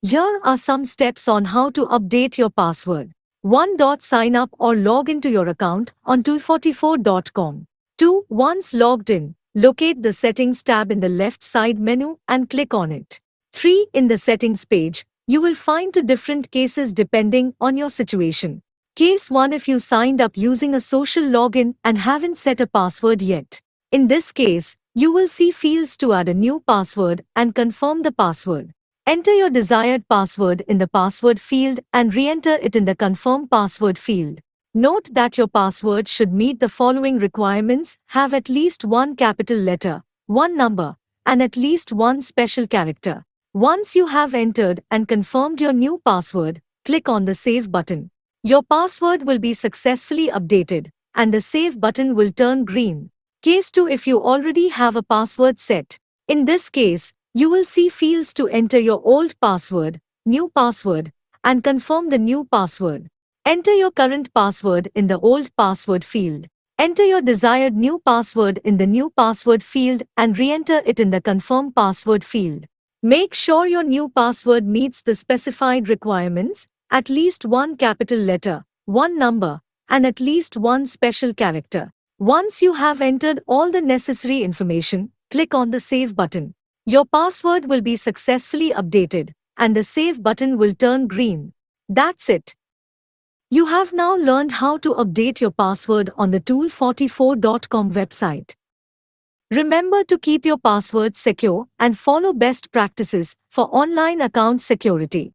Here are some steps on how to update your password. 1. Sign up or log into your account on tool44.com. 2. Once logged in, locate the Settings tab in the left side menu and click on it. 3. In the Settings page, you will find two different cases depending on your situation. Case 1: if you signed up using a social login and haven't set a password yet. In this case, you will see fields to add a new password and confirm the password. Enter your desired password in the password field and re-enter it in the confirm password field. Note that your password should meet the following requirements: have at least one capital letter, one number, and at least one special character. Once you have entered and confirmed your new password, click on the Save button. Your password will be successfully updated, and the Save button will turn green. Case 2: if you already have a password set. In this case, you will see fields to enter your old password, new password, and confirm the new password. Enter your current password in the old password field. Enter your desired new password in the new password field and re-enter it in the confirm password field. Make sure your new password meets the specified requirements: at least one capital letter, one number, and at least one special character. Once you have entered all the necessary information, click on the Save button. Your password will be successfully updated, and the Save button will turn green. That's it. You have now learned how to update your password on the tool44.com website. Remember to keep your passwords secure and follow best practices for online account security.